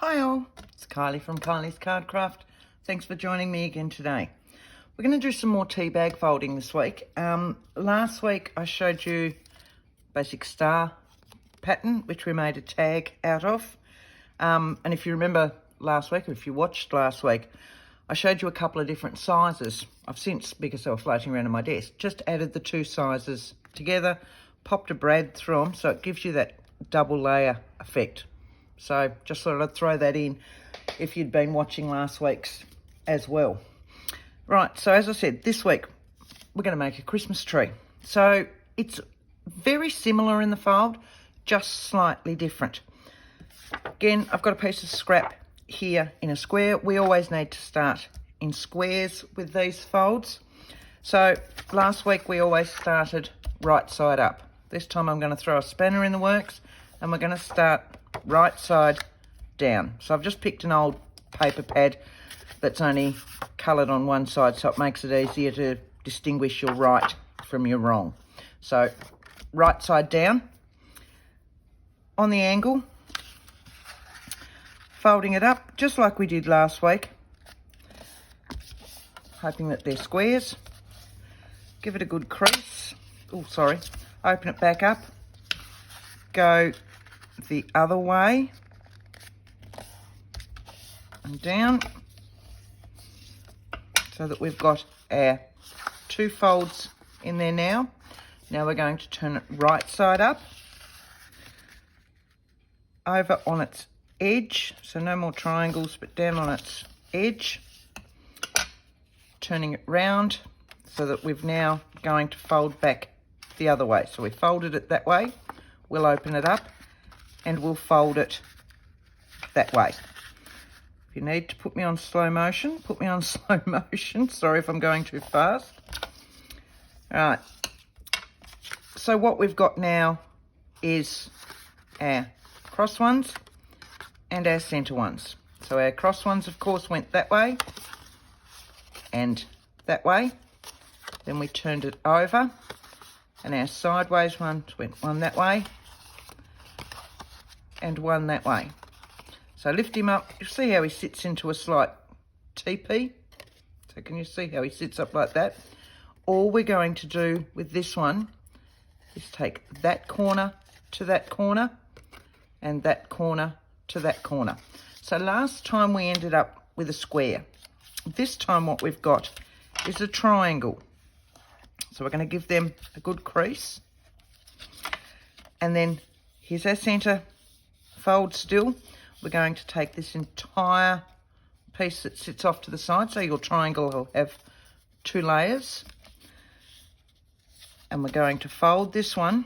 Hi all, it's Kylie from Kylie's Card Craft. Thanks for joining me again today. We're going to do some more tea bag folding this week. Last week I showed you basic star pattern, which we made a tag out of. And if you remember last week, or if you watched last week, I showed you a couple of different sizes. I've since, because they were floating around on my desk, just added the two sizes together, popped a brad through them, so it gives you that double layer effect. So just thought I'd throw that in if you'd been watching last week's as well. Right, so as I said, this week we're going to make a Christmas tree. So it's very similar in the fold, just slightly different. Again, I've got a piece of scrap here in a square. We always need to start in squares with these folds. So last week we always started right side up. This time I'm going to throw a spanner in the works and we're going to start right side down. So I've just picked an old paper pad that's only coloured on one side, so it makes it easier to distinguish your right from your wrong. So right side down on the angle, folding it up just like we did last week, hoping that they're squares. Give it a good crease. Oh, sorry. Open it back up. Go the other way and down, so that we've got our two folds in there now. Now we're going to turn it right side up, over on its edge, so no more triangles, but down on its edge, turning it round so that we've now going to fold back the other way. So we folded it that way, we'll open it up and we'll fold it that way. If you need to put me on slow motion, put me on slow motion. Sorry if I'm going too fast. All right. So what we've got now is our cross ones and our centre ones. So our cross ones, of course, went that way and that way. Then we turned it over and our sideways ones went one that way and one that way. So lift him up. You see how he sits into a slight teepee? So can you see how he sits up like that? All we're going to do with this one is take that corner to that corner and that corner to that corner. So last time we ended up with a square. This time what we've got is a triangle. So we're going to give them a good crease. And then here's our centre fold still. We're going to take this entire piece that sits off to the side, so your triangle will have two layers, and we're going to fold this one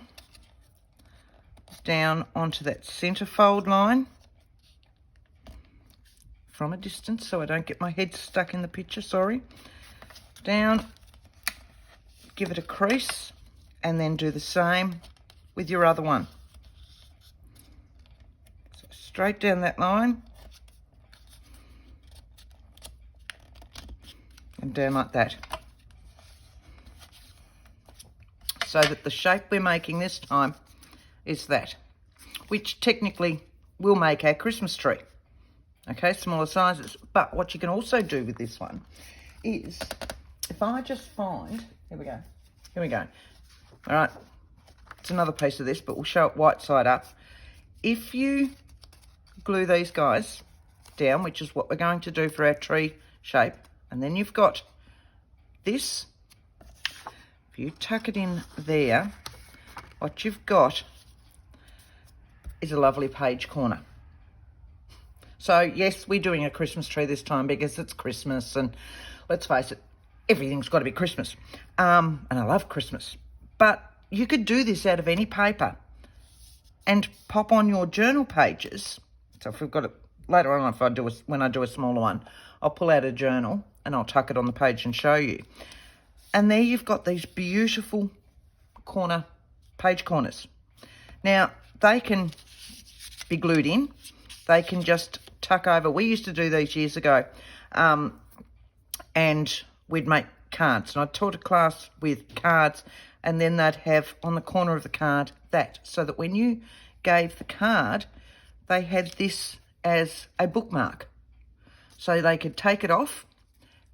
down onto that centre fold line from a distance, so I don't get my head stuck in the picture, sorry. Down, give it a crease, and then do the same with your other one. Straight down that line and down like that, so that the shape we're making this time is that, which technically will make our Christmas tree. Okay, smaller sizes. But what you can also do with this one is, if I just find, here we go. All right, it's another piece of this, but we'll show it white side up. If you glue these guys down, which is what we're going to do for our tree shape, and then you've got this. If you tuck it in there, what you've got is a lovely page corner. So yes, we're doing a Christmas tree this time because it's Christmas, and let's face it, everything's got to be Christmas. And I love Christmas, but you could do this out of any paper and pop on your journal pages. So if we've got it later on, when I do a smaller one, I'll pull out a journal and I'll tuck it on the page and show you. And there you've got these beautiful page corners. Now they can be glued in. They can just tuck over. We used to do these years ago, and we'd make cards. And I taught a class with cards, and then they'd have on the corner of the card that, so that when you gave the card, they had this as a bookmark. So they could take it off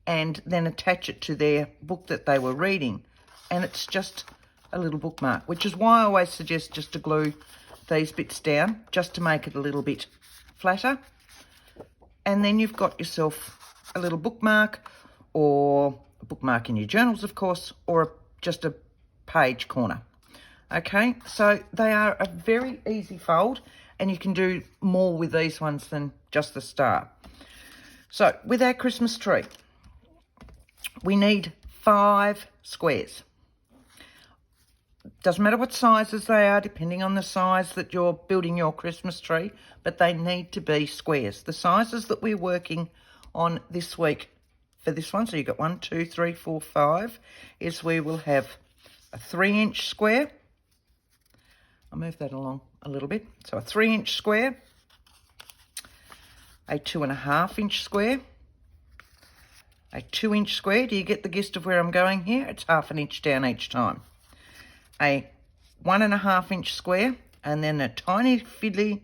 and then attach it to their book that they were reading. And it's just a little bookmark, which is why I always suggest just to glue these bits down, just to make it a little bit flatter. And then you've got yourself a little bookmark, or a bookmark in your journals, of course, or just a page corner. Okay, so they are a very easy fold, and you can do more with these ones than just the star. So with our Christmas tree, we need 5 squares. Doesn't matter what sizes they are, depending on the size that you're building your Christmas tree, but they need to be squares. The sizes that we're working on this week for this one, so you've got 1, 2, 3, 4, 5, is we will have a 3-inch square. I'll move that along a little bit. So a 3-inch square, a 2.5-inch square, a 2-inch square. Do you get the gist of where I'm going here? It's half an inch down each time. A 1.5-inch square, and then a tiny fiddly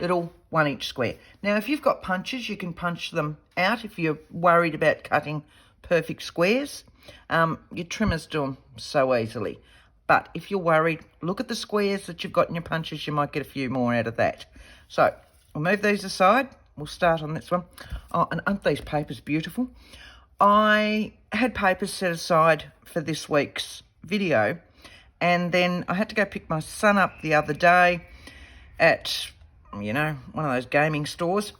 little 1-inch square. Now, if you've got punches, you can punch them out if you're worried about cutting perfect squares. Your trimmers do them so easily. But if you're worried, look at the squares that you've got in your punches. You might get a few more out of that. So we'll move these aside. We'll start on this one. Oh, and aren't these papers beautiful? I had papers set aside for this week's video, and then I had to go pick my son up the other day at, you know, one of those gaming stores.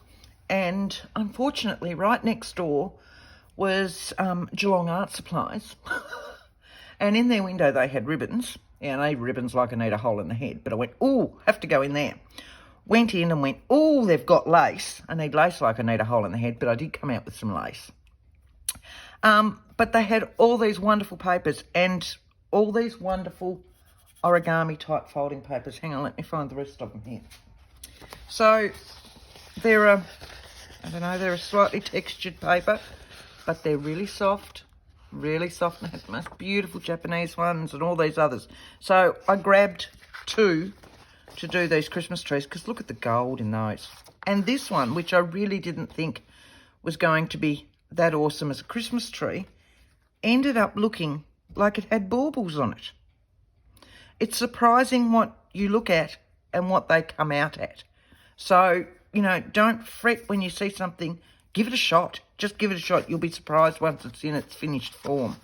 And unfortunately, right next door was Geelong Art Supplies. And in their window, they had ribbons. Yeah, I need ribbons like I need a hole in the head. But I went, oh, have to go in there. Went in and went, oh, they've got lace. I need lace like I need a hole in the head, but I did come out with some lace. But they had all these wonderful papers and all these wonderful origami type folding papers. Hang on, let me find the rest of them here. So they're a, I don't know, they're a slightly textured paper, but they're really soft. Really soft, and have the most beautiful Japanese ones and all these others. So I grabbed 2 to do these Christmas trees, because look at the gold in those. And this one, which I really didn't think was going to be that awesome as a Christmas tree, ended up looking like it had baubles on it. It's surprising what you look at and what they come out at. So, you know, don't fret when you see something. Give it a shot. Just give it a shot. You'll be surprised once it's in its finished form.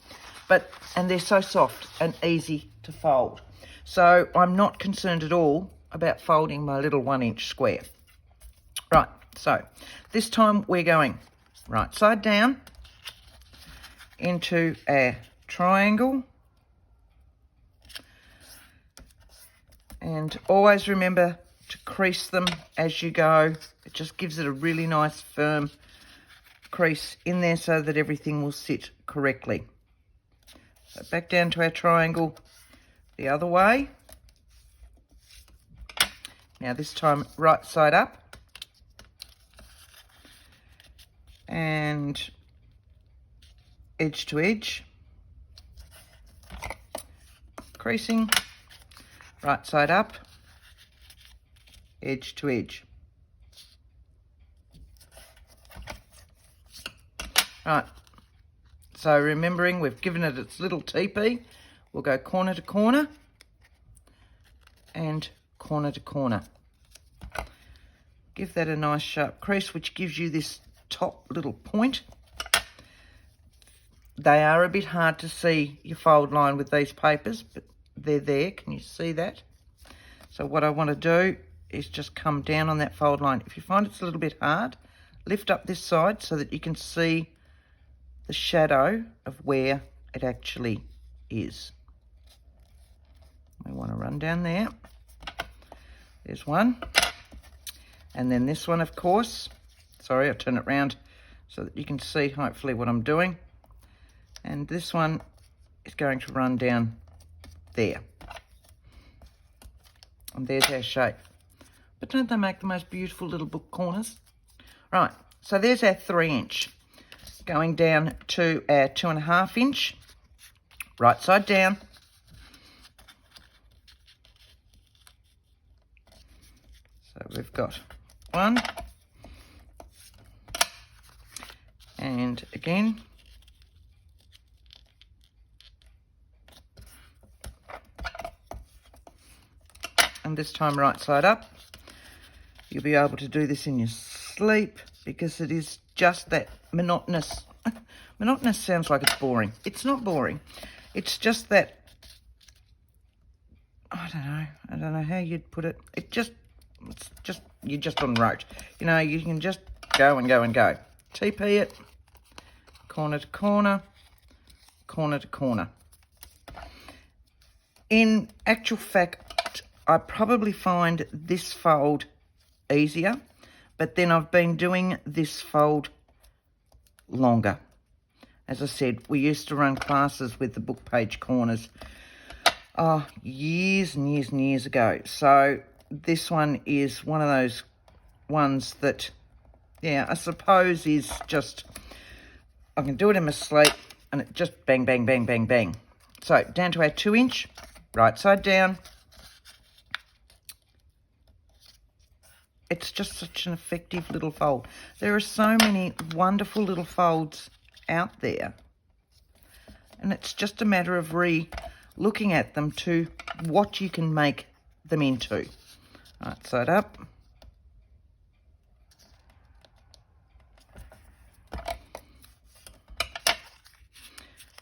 And they're so soft and easy to fold. So I'm not concerned at all about folding my little 1-inch square. Right, so this time we're going right side down into a triangle. And always remember to crease them as you go. It just gives it a really nice firm crease in there so that everything will sit correctly. So back down to our triangle the other way. Now this time right side up. And edge to edge. Creasing. Right side up. Edge to edge. Right, so remembering we've given it its little teepee, we'll go corner to corner and corner to corner. Give that a nice sharp crease, which gives you this top little point. They are a bit hard to see your fold line with these papers, but they're there. Can you see that? So what I want to do is just come down on that fold line. If you find it's a little bit hard, lift up this side so that you can see the shadow of where it actually is. We want to run down there. There's one. And then this one, of course. Sorry, I'll turn it around so that you can see hopefully what I'm doing. And this one is going to run down there. And there's our shape. But don't they make the most beautiful little book corners? Right, so there's our 3-inch. Going down to our 2.5-inch, right side down. So we've got 1, And again. And this time right side up. You'll be able to do this in your sleep because it is just that monotonous. Monotonous sounds like it's boring. It's not boring. It's just that, I don't know how you'd put it. You're just on rote. You know, you can just go and go and go. TP it, corner to corner, corner to corner. In actual fact, I probably find this fold easier, but then I've been doing this fold longer. As I said, we used to run classes with the book page corners years and years and years ago. So this one is one of those ones that, yeah, I suppose is just, I can do it in my sleep and it just bang, bang, bang, bang, bang. So down to our 2-inch, right side down. It's just such an effective little fold. There are so many wonderful little folds out there. And it's just a matter of looking at them to what you can make them into. Right side up.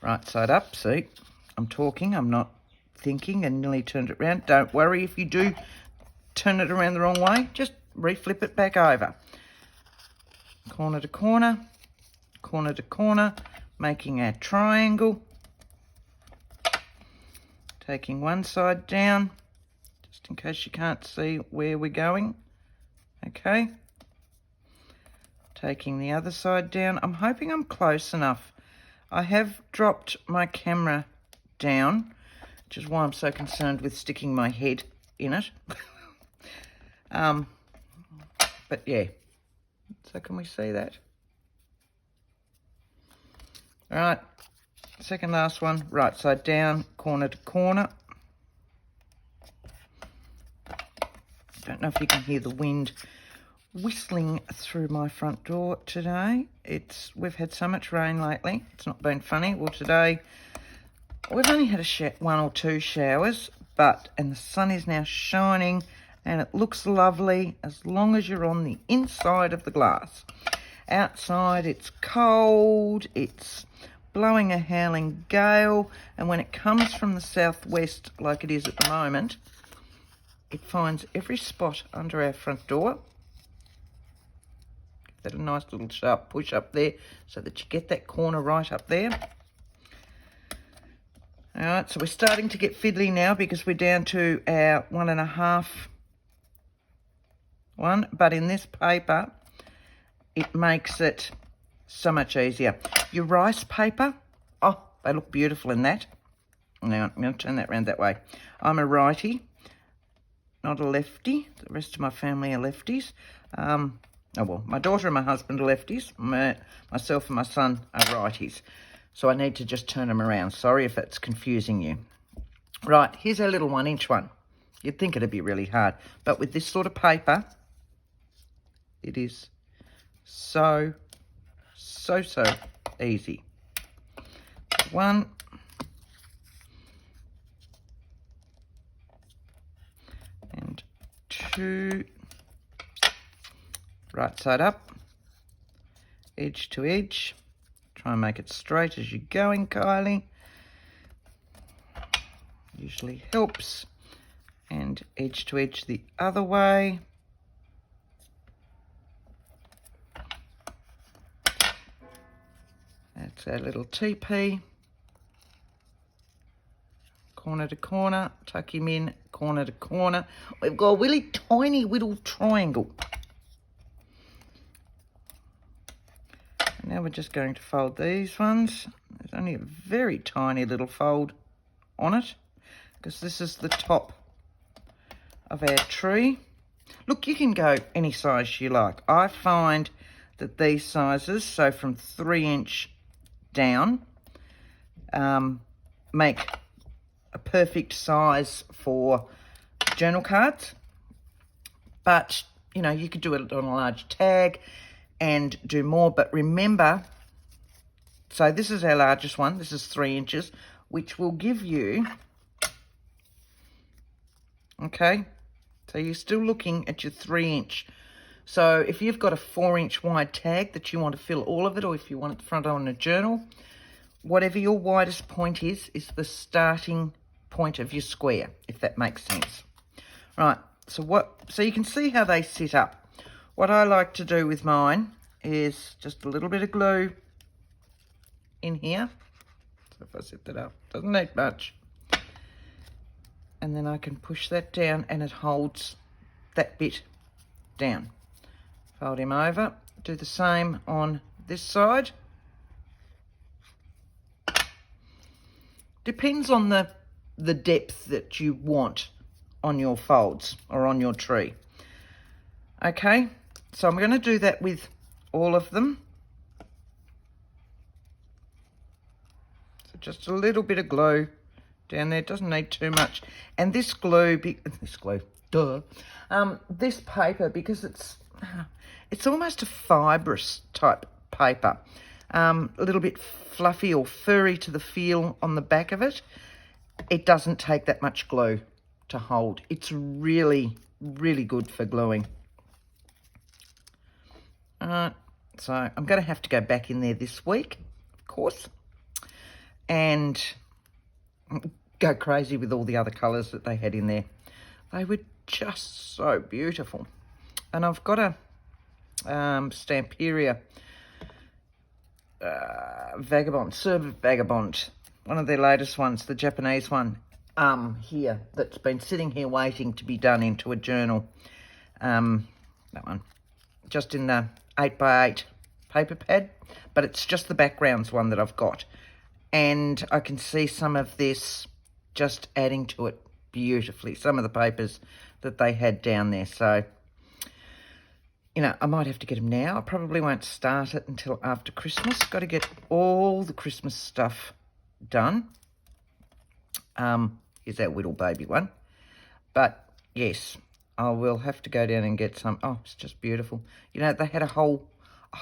Right side up. See, I'm talking, I'm not thinking, and nearly turned it around. Don't worry if you do turn it around the wrong way. Just reflip it back over. Corner to corner, corner to corner, making our triangle. Taking one side down, just in case you can't see where we're going. Okay. Taking the other side down. I'm hoping I'm close enough. I have dropped my camera down, which is why I'm so concerned with sticking my head in it. But yeah, so can we see that? All right, second last one, right side down, corner to corner. Don't know if you can hear the wind whistling through my front door today. We've had so much rain lately. It's not been funny. Well, today we've only had one or two showers, and the sun is now shining and it looks lovely as long as you're on the inside of the glass. Outside it's cold, it's blowing a howling gale, and when it comes from the southwest like it is at the moment, it finds every spot under our front door. Give that a nice little sharp push up there so that you get that corner right up there. All right, so we're starting to get fiddly now because we're down to our 1.5 one, but in this paper, it makes it so much easier. Your rice paper, oh, they look beautiful in that. Now, I'm going to turn that around that way. I'm a righty, not a lefty. The rest of my family are lefties. My daughter and my husband are lefties. Myself and my son are righties. So I need to just turn them around. Sorry if that's confusing you. Right, here's our little 1-inch one. You'd think it'd be really hard. But with this sort of paper, it is so easy. 1. And 2. Right side up. Edge to edge. Try and make it straight as you're going, Kylie. Usually helps. And edge to edge the other way. That's our little TP. Corner to corner, tuck him in, corner to corner. We've got a really tiny little triangle. And now we're just going to fold these ones. There's only a very tiny little fold on it because this is the top of our tree. Look, you can go any size you like. I find that these sizes, so from 3-inch down, make a perfect size for journal cards. But, you know, you could do it on a large tag and do more. But remember, So this is our largest one. This is 3 inches, which will give you, okay, so you're still looking at your 3 inch. So if you've got a 4 inch wide tag that you want to fill all of it, or if you want it front on a journal, whatever your widest point is the starting point of your square, if that makes sense. Right, so you can see how they sit up. What I like to do with mine is just a little bit of glue in here. So if I set that up, doesn't need much. And then I can push that down and it holds that bit down. Fold him over, do the same on this side. Depends on the depth that you want on your folds or on your tree. Okay, so I'm going to do that with all of them. So just a little bit of glue down there, doesn't need too much. And this this paper, because it's almost a fibrous type paper, a little bit fluffy or furry to the feel on the back of it. It doesn't take that much glue to hold. It's really, really good for gluing. Alright, so I'm going to have to go back in there this week, of course, and go crazy with all the other colours that they had in there. They were just so beautiful. And I've got a Stamperia Vagabond, Serve Vagabond, one of their latest ones, the Japanese one, here, that's been sitting here waiting to be done into a journal. That one, just in the 8x8 paper pad, but it's just the backgrounds one that I've got. And I can see some of this just adding to it beautifully, some of the papers that they had down there. So, you know, I might have to get them now. I probably won't start it until after Christmas. Got to get all the Christmas stuff done. Here's our Whittle Baby one. But, yes, I will have to go down and get some. Oh, it's just beautiful. You know, they had a whole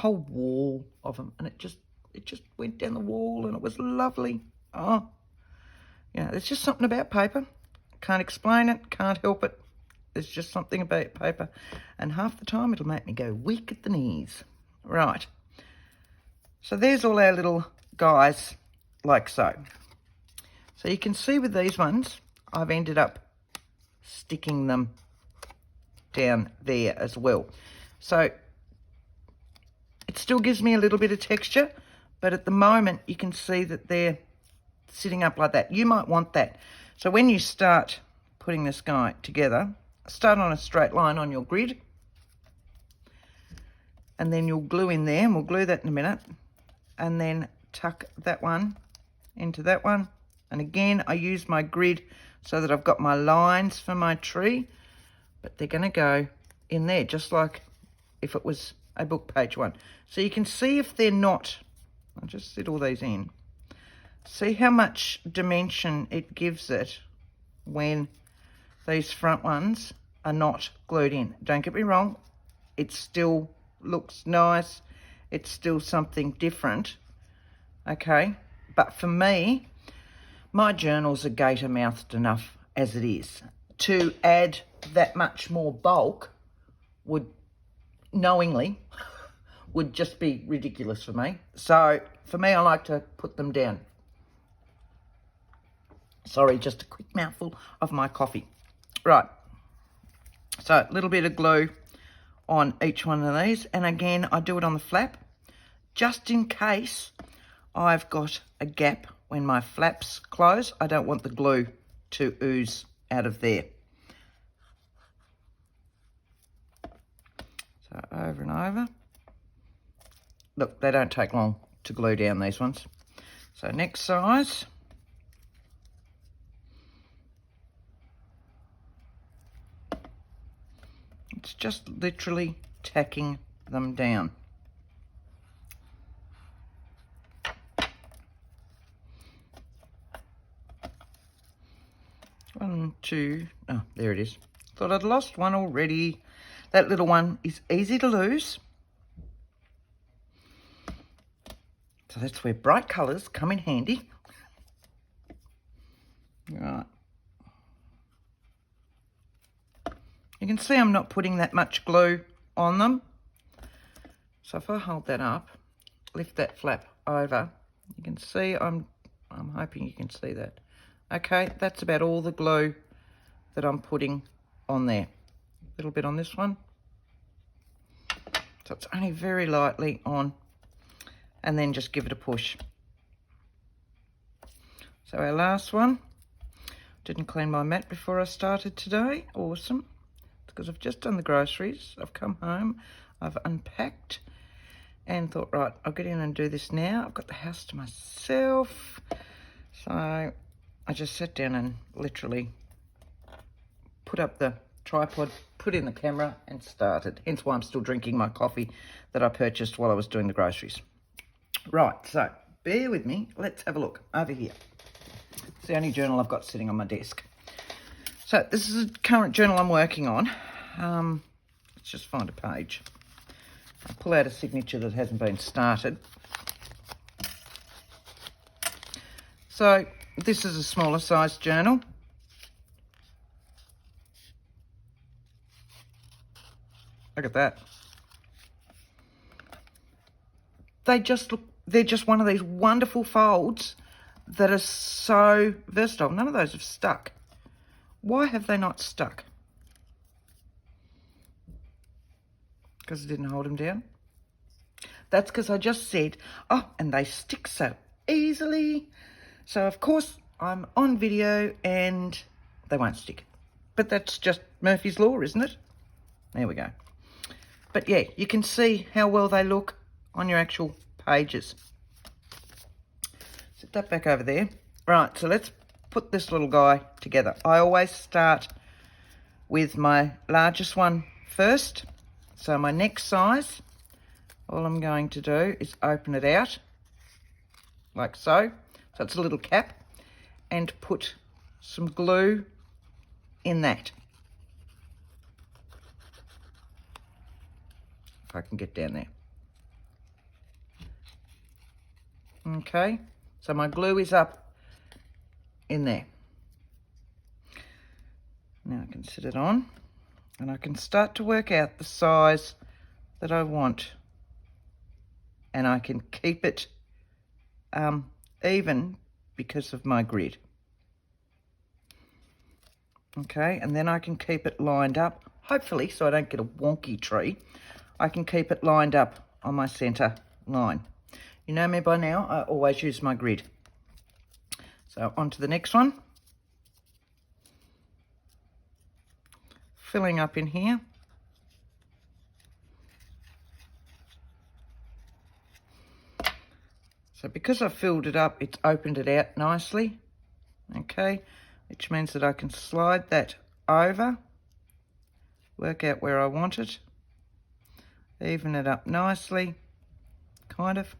wall of them, and it just went down the wall, and it was lovely. Oh, you know, there's just something about paper. Can't explain it, can't help it. There's just something about paper, and half the time it'll make me go weak at the knees. Right, so there's all our little guys, like so. So you can see with these ones, I've ended up sticking them down there as well. So it still gives me a little bit of texture, but at the moment you can see that they're sitting up like that. You might want that. So when you start putting this guy together, start on a straight line on your grid, and then you'll glue in there, and we'll glue that in a minute, and then tuck that one into that one. And again, I use my grid so that I've got my lines for my tree, but they're going to go in there just like if it was a book page one. So you can see if they're not, I'll just sit all these in. See how much dimension it gives it when these front ones are not glued in. Don't get me wrong, it still looks nice. It's still something different, okay? But for me, my journals are gator-mouthed enough as it is. To add that much more bulk would, knowingly, would just be ridiculous for me. So for me, I like to put them down. Sorry, just a quick mouthful of my coffee. Right, so a little bit of glue on each one of these. And again, I do it on the flap, just in case I've got a gap when my flaps close. I don't want the glue to ooze out of there. So over and over. Look, they don't take long to glue down, these ones. So next size. It's just literally tacking them down. One, two, oh, there it is. Thought I'd lost one already. That little one is easy to lose. So that's where bright colours come in handy. Right. You can see I'm not putting that much glue on them. So if I hold that up, lift that flap over, you can see I'm hoping you can see that. Okay, that's about all the glue that I'm putting on there. A little bit on this one. So it's only very lightly on, and then just give it a push. So our last one, didn't clean my mat before I started today. Awesome. Because I've just done the groceries. I've come home, I've unpacked and thought, right, I'll get in and do this now. I've got the house to myself. So I just sat down and literally put up the tripod, put in the camera and started. Hence why I'm still drinking my coffee that I purchased while I was doing the groceries. Right, so bear with me. Let's have a look over here. It's the only journal I've got sitting on my desk. So this is a current journal I'm working on. Let's just find a page. I'll pull out a signature that hasn't been started. So this is a smaller size journal. Look at that. They're just one of these wonderful folds that are so versatile. None of those have stuck. Why have they not stuck? Because I didn't hold them down? That's because I just said, oh, and they stick so easily. So, of course, I'm on video and they won't stick. But that's just Murphy's Law, isn't it? There we go. But, yeah, you can see how well they look on your actual pages. Set that back over there. Right, so let's put this little guy together. I always start with my largest one first. So my next size, all I'm going to do is open it out like so. So it's a little cap, and put some glue in that. If I can get down there. Okay, so my glue is up in there. Now I can sit it on and I can start to work out the size that I want, and I can keep it even because of my grid. Okay, and then I can keep it lined up, hopefully so I don't get a wonky tree. I can keep it lined up on my centre line. You know me by now, I always use my grid. So on to the next one. Filling up in here. So because I've filled it up, it's opened it out nicely. Okay, which means that I can slide that over, work out where I want it, even it up nicely, kind of.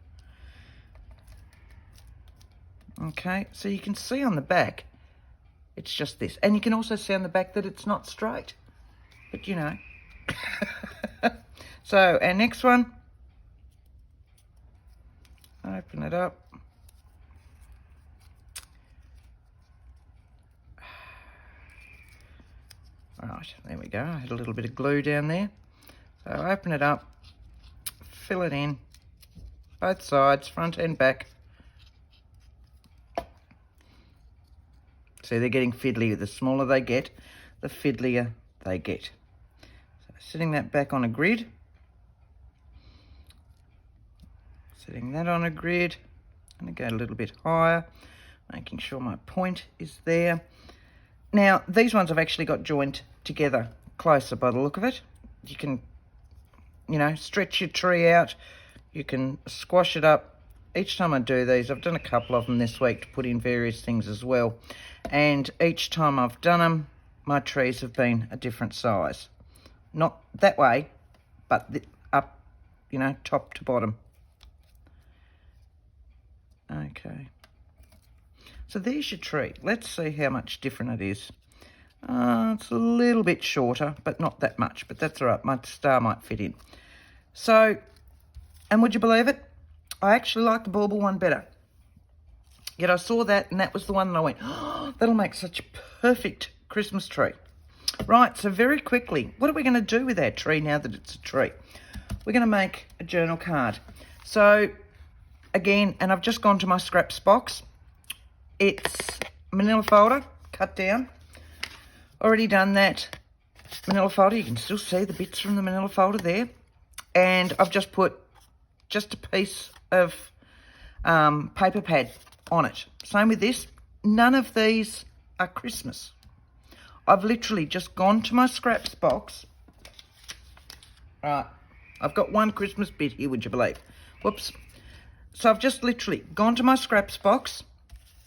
Okay, so you can see on the back, it's just this. And you can also see on the back that it's not straight, but you know. So our next one, open it up. Right, there we go. I had a little bit of glue down there. So open it up, fill it in, both sides, front and back. See, they're getting fiddly. The smaller they get, the fiddlier they get. So sitting that back on a grid. Setting that on a grid. I'm going to go a little bit higher, making sure my point is there. Now, these ones I've actually got joined together closer by the look of it. You can, you know, stretch your tree out. You can squash it up. Each time I do these, I've done a couple of them this week to put in various things as well. And each time I've done them, my trees have been a different size. Not that way, but up, you know, top to bottom. Okay. So there's your tree. Let's see how much different it is. It's a little bit shorter, but not that much. But that's all right. My star might fit in. So, and would you believe it? I actually like the bauble one better. Yet I saw that, and that was the one that I went, oh, that'll make such a perfect Christmas tree. Right, so very quickly, what are we going to do with our tree now that it's a tree? We're going to make a journal card. So, again, and I've just gone to my scraps box. It's manila folder, cut down. Already done that manila folder. You can still see the bits from the manila folder there. And I've just put just a piece of paper pad on it. Same with this. None of these are Christmas. I've literally just gone to my scraps box. Right, I've got one Christmas bit here, would you believe? Whoops. So I've just literally gone to my scraps box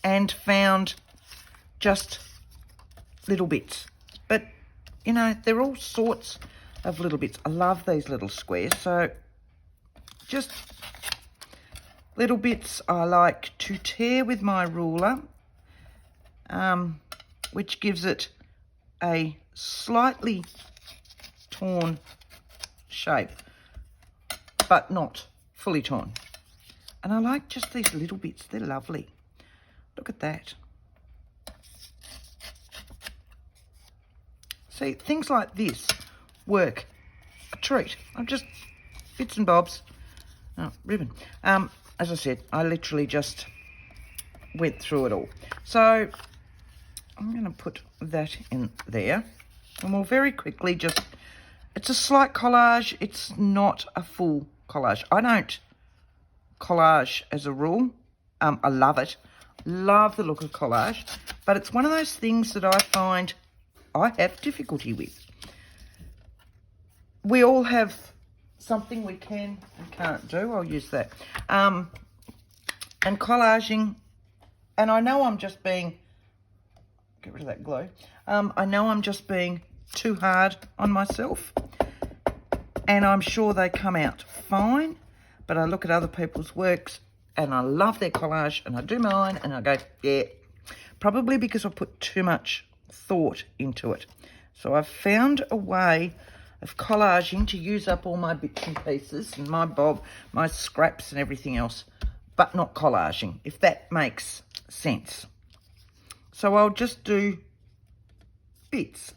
and found just little bits. But, you know, they're all sorts of little bits. I love these little squares. So just little bits I like to tear with my ruler, which gives it a slightly torn shape, but not fully torn. And I like just these little bits. They're lovely. Look at that. See, things like this work a treat. I'm just bits and bobs. Oh, ribbon. As I said, I literally just went through it all. So I'm going to put that in there. And we'll very quickly just... It's a slight collage. It's not a full collage. I don't collage as a rule. I love it. Love the look of collage. But it's one of those things that I find I have difficulty with. We all have something we can and can't do. I'll use that. And collaging, and I know I'm just being, get rid of that glue. I know I'm just being too hard on myself. And I'm sure they come out fine. But I look at other people's works and I love their collage and I do mine and I go, yeah. Probably because I put too much thought into it. So I've found a way of collaging to use up all my bits and pieces and my scraps and everything else, but not collaging, if that makes sense. So I'll just do bits.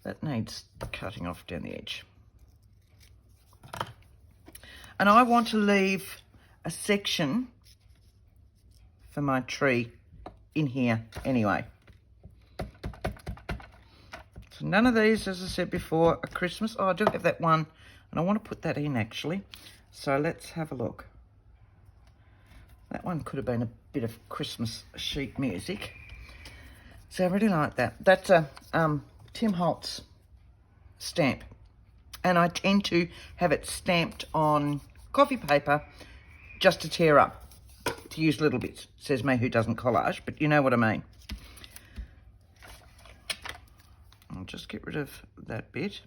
That needs cutting off down the edge. And I want to leave a section for my tree in here anyway. So none of these, as I said before, are Christmas. Oh, I do have that one, and I want to put that in actually. So let's have a look. That one could have been a bit of Christmas sheet music. So I really like that. That's a Tim Holtz stamp. And I tend to have it stamped on coffee paper just to tear up, to use little bits. Says me who doesn't collage, but you know what I mean. I'll just get rid of that bit.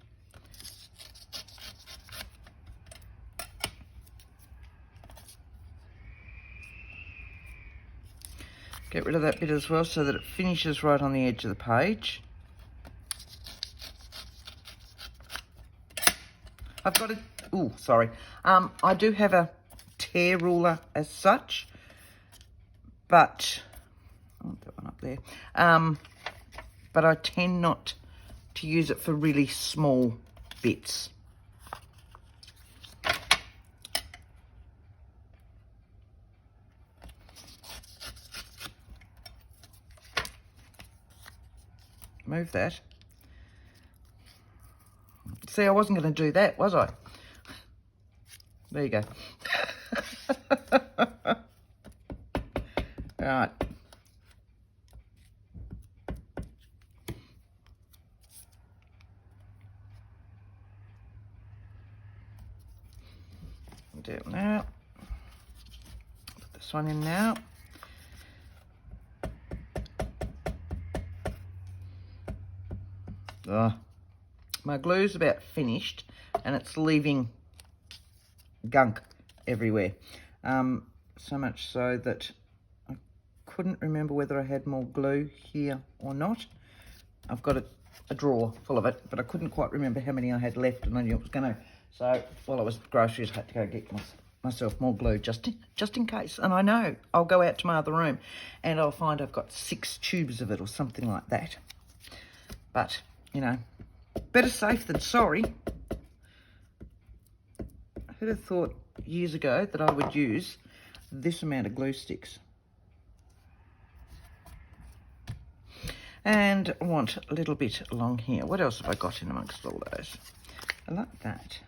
Get rid of that bit as well so that it finishes right on the edge of the page. I've got a, oh, sorry. I do have a tear ruler as such, but, I'll put one up there. But I tend not to use it for really small bits. Move that. See, I wasn't going to do that, was I? There you go. Right. Do it now. Put this one in now. My glue's about finished and it's leaving gunk everywhere. So much so that I couldn't remember whether I had more glue here or not. I've got a drawer full of it, but I couldn't quite remember how many I had left and I knew it was going to. So while I was at the groceries, I had to go get myself more glue just in case. And I know I'll go out to my other room and I'll find I've got 6 tubes of it or something like that. But, you know, better safe than sorry. Who'd have thought years ago that I would use this amount of glue sticks? And I want a little bit along here. What else have I got in amongst all those? I like that.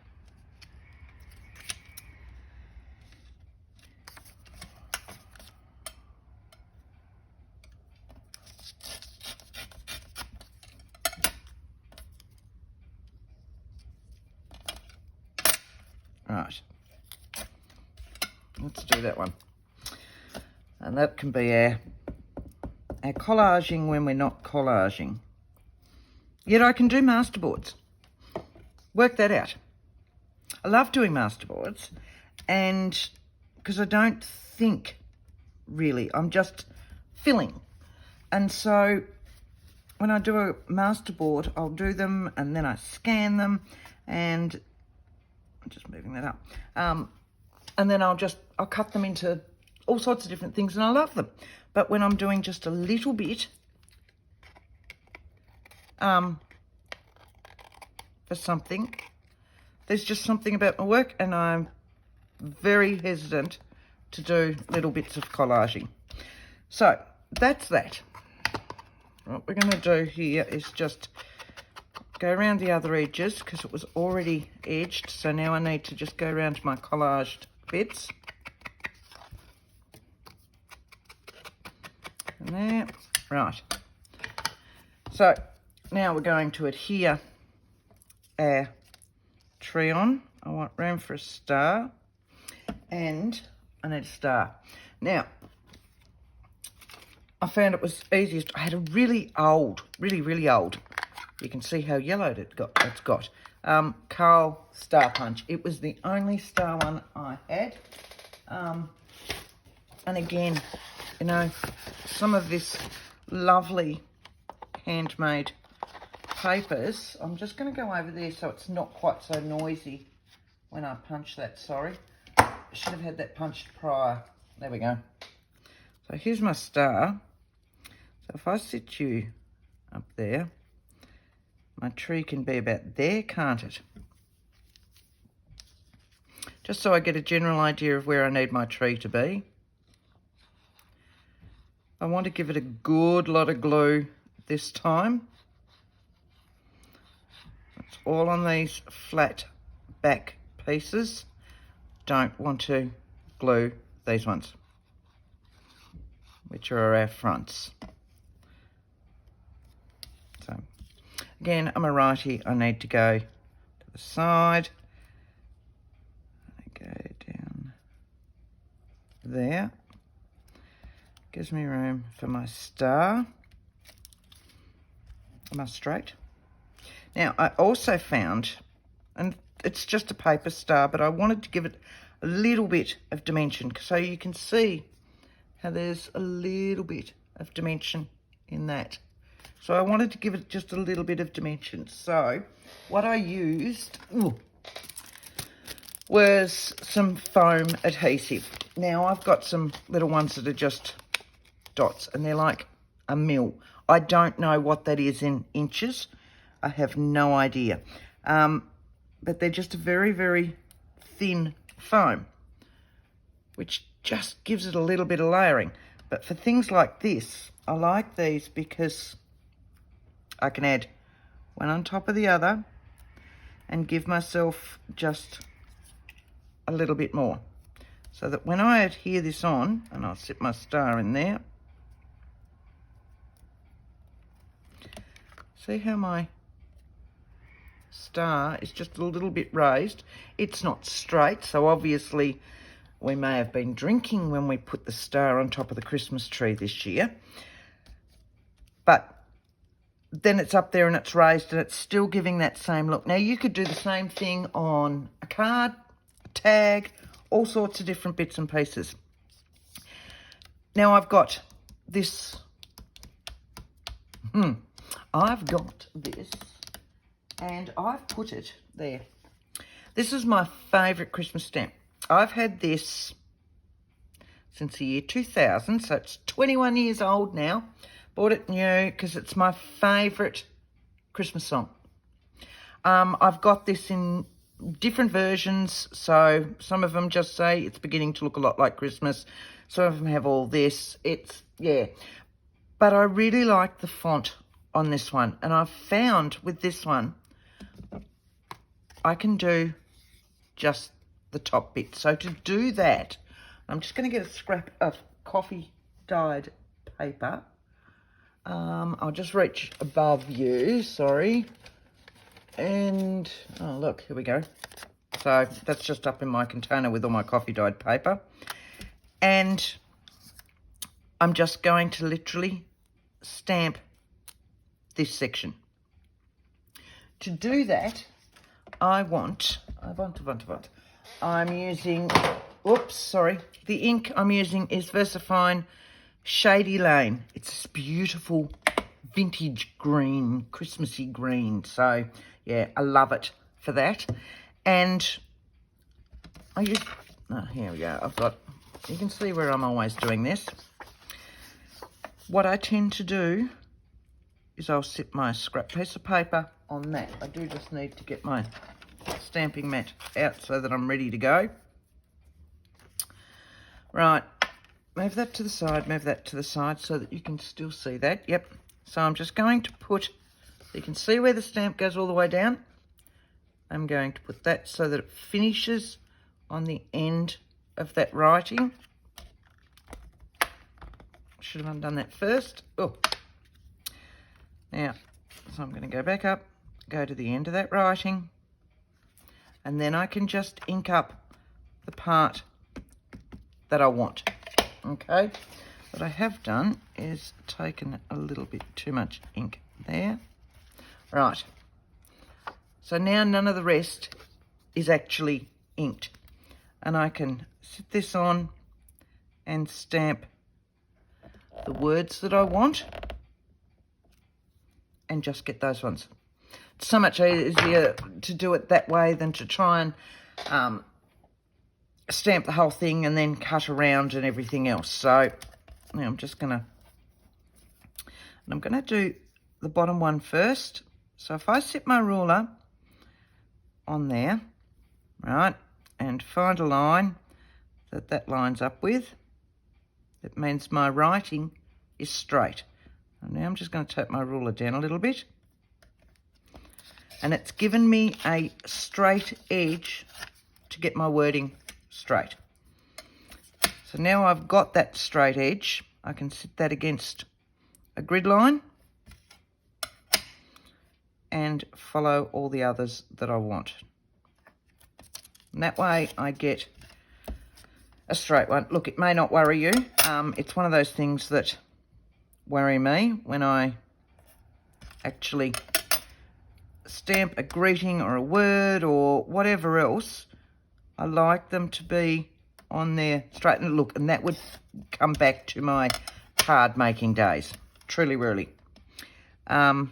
Right, let's do that one. And that can be our collaging when we're not collaging. Yet I can do masterboards. Work that out. I love doing masterboards, and because I don't think really, I'm just filling. And so when I do a masterboard, I'll do them and then I scan them, and I'm just moving that up. And then I'll cut them into all sorts of different things, and I love them. But when I'm doing just a little bit for something, there's just something about my work, and I'm very hesitant to do little bits of collaging. So that's that. What we're going to do here is just go around the other edges because it was already edged. So now I need to just go around to my collaged bits. And there. Right. So now we're going to adhere our tree on. I want room for a star, and I need a star. Now, I found it was easiest. I had a really old, really old, you can see how yellowed it's got, Carl Star Punch. It was the only star one I had. And again, you know, some of this lovely handmade papers, I'm just going to go over there so it's not quite so noisy when I punch that. Sorry, I should have had that punched prior. There we go. So here's my star. So if I sit you up there, my tree can be about there, can't it? Just so I get a general idea of where I need my tree to be. I want to give it a good lot of glue this time. It's all on these flat back pieces. Don't want to glue these ones, which are our fronts. So again, I'm a righty. I need to go to the side. I go down there. Gives me room for my star, my straight. Now, I also found, and it's just a paper star, but I wanted to give it a little bit of dimension, so you can see how there's a little bit of dimension in that. So I wanted to give it just a little bit of dimension. So what I used was some foam adhesive. Now I've got some little ones that are just dots, and they're like a mil. I don't know what that is in inches. I have no idea. But they're just a very thin foam, which just gives it a little bit of layering. But for things like this, I like these because I can add one on top of the other and give myself just a little bit more, so that when I adhere this on, and I'll sit my star in there, see how my star is just a little bit raised. It's not straight, so obviously we may have been drinking when we put the star on top of the Christmas tree this year, but then it's up there and it's raised and it's still giving that same look. Now you could do the same thing on a card, a tag, all sorts of different bits and pieces. Now I've got this, I've got this, and I've put it there. This is my favourite Christmas stamp. I've had this since the year 2000, so it's 21 years old now. Bought it new because it's my favourite Christmas song. I've got this in different versions, so some of them just say it's beginning to look a lot like Christmas. Some of them have all this. Yeah. But I really like the font on this one, and I've found with this one, I can do just the top bit. So to do that, I'm just going to get a scrap of coffee dyed paper. I'll just reach above you, sorry. And, oh look, here we go. So that's just up in my container with all my coffee dyed paper. And I'm just going to literally stamp this section. To do that, I'm using, the ink I'm using is VersaFine Shady Lane. It's this beautiful vintage green, Christmassy green. So, yeah, I love it for that. And I use, here we go. You can see where I'm always doing this. What I tend to do is I'll sit my scrap piece of paper on that. I do just need to get my stamping mat out so that I'm ready to go. Right, move that to the side so that you can still see that. Yep, so I'm just going to put, you can see where the stamp goes all the way down. I'm going to put that so that it finishes on the end of that writing. Should have undone that first. Oh, now, so I'm going to go back up, go to the end of that writing, and then I can just ink up the part that I want. Okay, what I have done is taken a little bit too much ink there. Right, so now none of the rest is actually inked, and I can sit this on and stamp the words that I want and just get those ones. It's so much easier to do it that way than to try and stamp the whole thing and then cut around and everything else. So now I'm going to do the bottom one first. So if I set my ruler on there, right, and find a line that lines up with, it means my writing is straight. And now I'm just going to take my ruler down a little bit. And it's given me a straight edge to get my wording straight. So now I've got that straight edge, I can sit that against a grid line and follow all the others that I want. And that way I get a straight one. Look, it may not worry you. It's one of those things that worry me when I actually stamp a greeting or a word or whatever else. I like them to be on there straight. And look, and that would come back to my card making days. Truly, really. But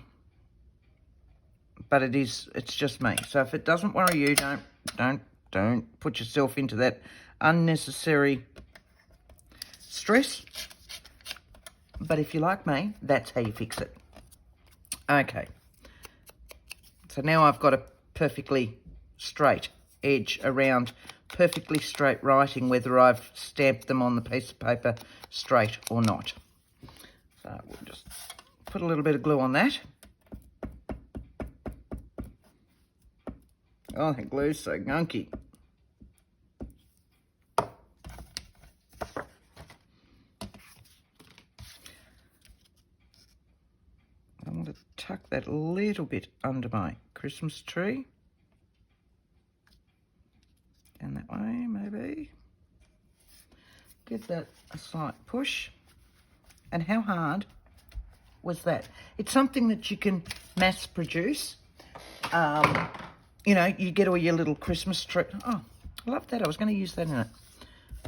it's just me. So if it doesn't worry you, don't put yourself into that unnecessary stress. But if you like me, that's how you fix it. Okay. So now I've got a perfectly straight edge around perfectly straight writing, whether I've stamped them on the piece of paper straight or not. So we'll just put a little bit of glue on that. Oh, that glue's so gunky. I want to tuck that a little bit under my Christmas tree. And that way, maybe. Give that a slight push. And how hard was that? It's something that you can mass produce. You know, you get all your little Christmas tree. Oh, I love that. I was going to use that in it.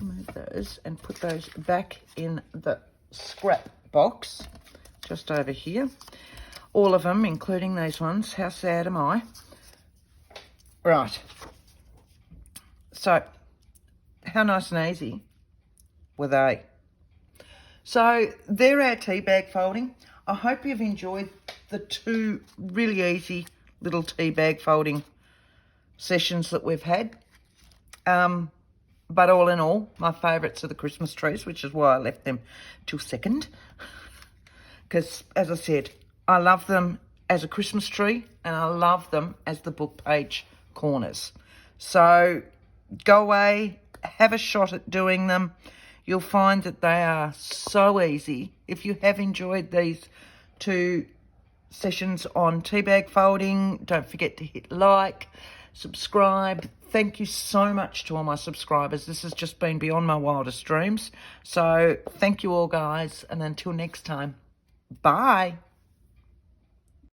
Move those and put those back in the scrap box just over here. All of them, including these ones. How sad am I? Right. So, how nice and easy were they? So they're our tea bag folding. I hope you've enjoyed the 2 really easy little tea bag folding sessions that we've had. But all in all, my favourites are the Christmas trees, which is why I left them till second. Because, as I said, I love them as a Christmas tree and I love them as the book page corners. So go away, have a shot at doing them. You'll find that they are so easy. If you have enjoyed these 2 sessions on tea bag folding, don't forget to hit like, subscribe. Thank you so much to all my subscribers. This has just been beyond my wildest dreams. So thank you all, guys, and until next time, bye.